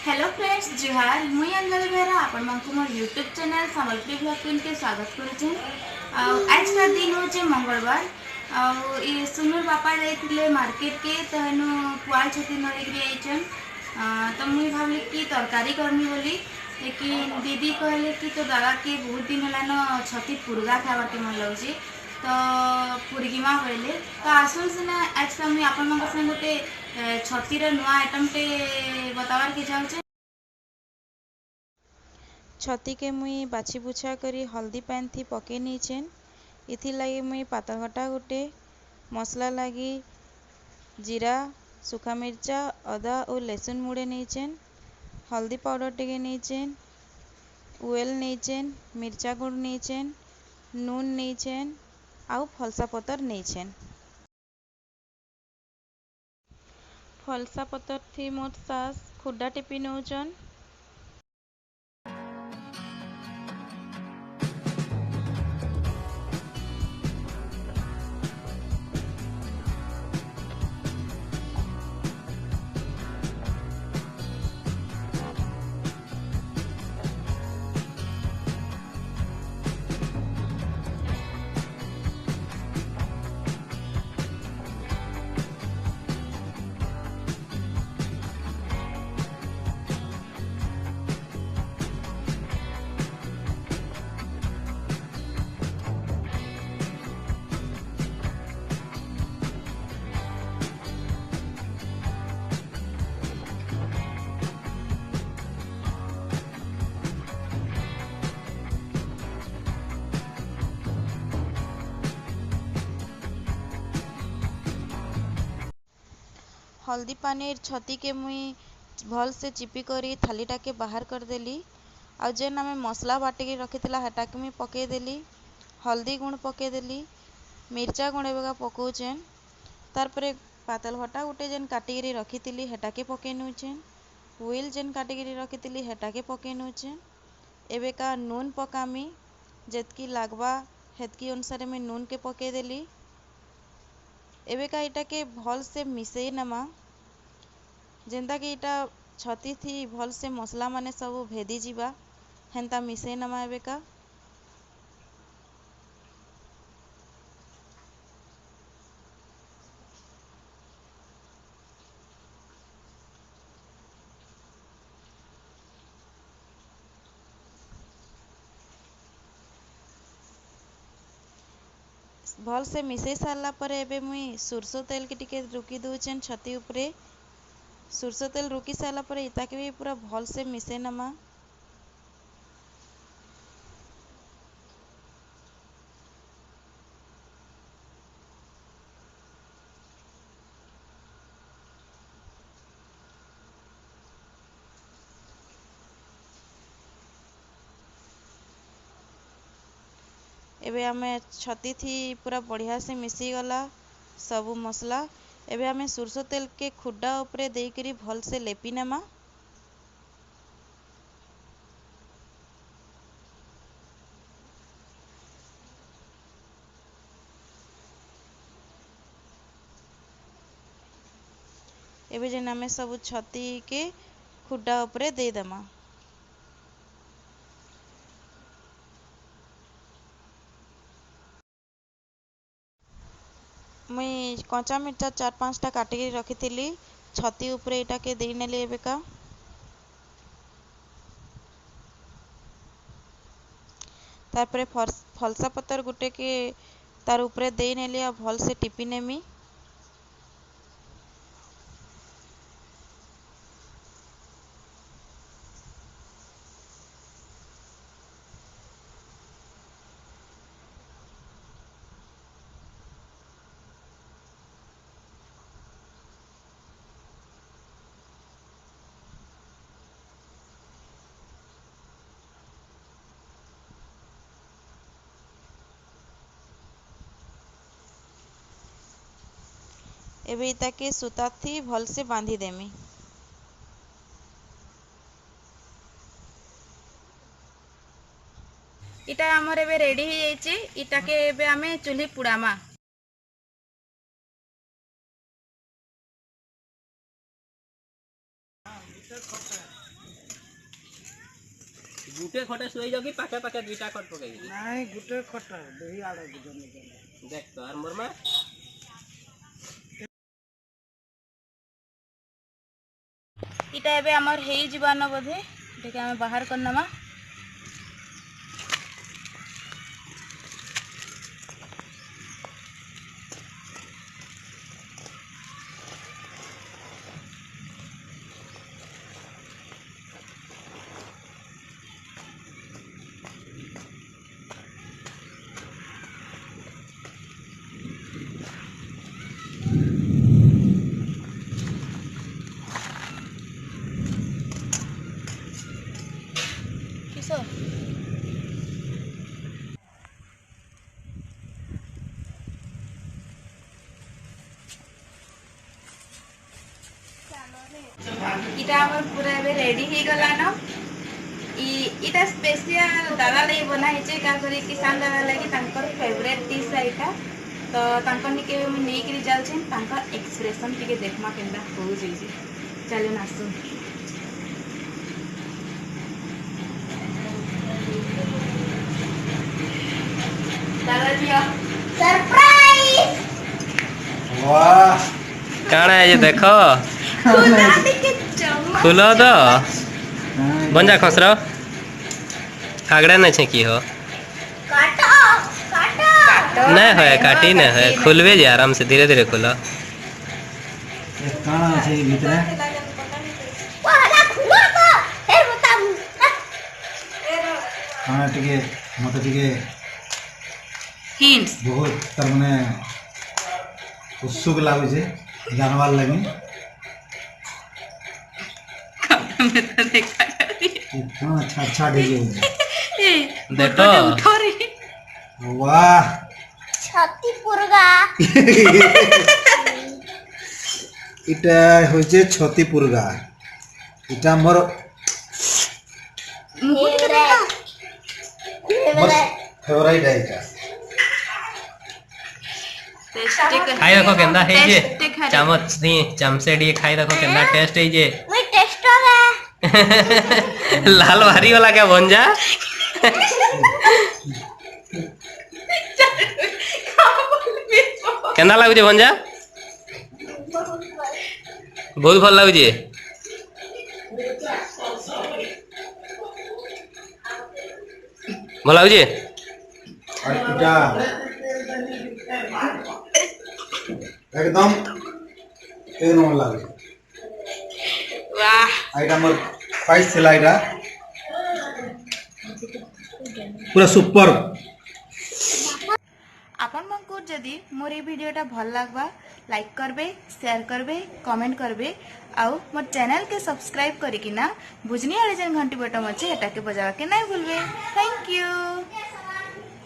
Hello friends जुहार मुई अंजलि बेहरा आपण मानकु मोर YouTube channel Sambalpuri blog के स्वागत करुचे। आज का दिन होचे मंगलवार। ये सुनूर बापा जाइए मार्केट के तो हेनु पुआल छती नड़ीक आईचन। तो मुई भावली कि तरकारी करमी बोली, लेकिन दीदी कहले कि तो दादा के बहुत दिन है छती पुरगा खावा के मन लगे तो पुरगिमा बोले तो आसन सीना आज मुझे आपण संग गोटे छतीर नुआ आइटमटे बतावार के चाहूचे। छती के मुई बाछी बुछा करी हल्दी पान थी पके नीचेन। इथि लगी मुई पातघटा गुटे मसला लगी जीरा सुखा मिर्चा अदा और लहसुन मुड़े नीचेन। हल्दी पाउडर टे नीचेन, उएल नीचेन, मिर्चा गुड़ नीचेन, नून नीचेन आउ फलसा पतर नीचेन। फलसा पतर थी मोर सास खुड्डा टिपी नौचन। हल्दी पानीर छती के मुई भल से चिपी करी थालीटा के बाहर कर देली। आ जेन आमे मसला बाटिकी रखिथिला हेटा के मुई पके देली। हल्दी गुण पके देली, मिर्चा गुण एबेका पकाउचेन। तार परे पातल घटा गुटे जेन काटिकी रखिथिली हेटा के पके नउचेन। हुइल जेन काटिकी रखिथिली हेटा के पके नउचेन। एबेका नून पकामी, जेतकी लागबा हेतकी अनुसार में नून के पके देली। एबेका इटा के भल से मिसई नमा, जेंता कि इटा छती थी भल से मसला माने सब भेदी जीवा हेंता मिसई नमा। एबेका भल से मिसई सारला परे एबे मुई सुरसो तेल के टिके रुकी दउचेन छती उपरे। सुरसो तेल रुकी सारला परे इता के भी पूरा भल से मिसई नमा। एबे आमे छती थी पूरा बढ़िया से मिसी गला सबू मसला। एबे आमे सुरसो तेल के खुड्डा उपरे देकरी भल से लेपी नेमा। एबे जेन आमे सब छती के खुड्डा उपरे दे देमा। मुई कंचा मिर्चा 4-5टा काटिकी रखिथिली छती उपरे इटा के देई नेली। एबेका तारपरे फलसा पतर गुटे के तार उपरे देई नेली आ भल से टिपी नेमी। एबे इता के सूता थी भल से बांधी देमी। इटा हमर एबे रेडी हो जाइए। इटा के एबे आमे चूल्ही पुड़ामा। गुटे खटे सोई जाओ कि पाखे पाखे दुईटा खट पकई नहीं गुटे खटा दही आड़े जन देख तो आर मोर मा इटा एबे हमर हेई जीवान बोधे देखे हमें बाहर करनमा किसो इटा हमर पूरा एबे रेडी हे गला न इटा स्पेशल दादा लई बना हेचे का करी किसान दादा लगी तांकर फेवरेट डिश है इटा तो तांकर निके हम नै करी जाल छन तांकर एक्सप्रेशन टिके देखमा केंदा हो जइजे चलो नासु दादा जी सरप्राइज वाह काना है ये देखो खुदा टिके चमक खुलो तो बंजा खसरो आगड़ा नहीं छे की हो काटो काटो नहीं होए काटी नहीं होए खुलवे जे आराम से धीरे धीरे खुलो काना छै भीतर वाला खुलो तो फिर बताऊ काना टिके मत टिके हिंट्स बहुत तर माने उत्सुक लागु छै जानवार लगी में तो देखा करी इतना अच्छा अच्छा ढेगे देखो उठो रे वाह छाती पुरगा इटा होचे छतीपुरगा इटा मोर फेवरेट है इटा खाई रखो केंदा है जे चम्मच दी चमचे डी खाई रखो केंदा टेस्ट है जे मैं टेस्ट होगा लाल भारी वाला क्या बन जा केंदा लागु जे बन जा बहुत भल लागु जे भल लागु जे और इटा एकदम एक नंबर लागे वाह आइटा मोर प्राइस थिला आइटा पूरा सुपर आपन मनको जदी मोर ए वीडियोटा भल लागबा लाइक करबे शेयर करबे कमेंट करबे आउ मोर चैनल के सब्सक्राइब करिकिना भुजनी वाले जन घंटी बटन अच्छे एटा के बजावा के नहीं भूलबे थैंक यू।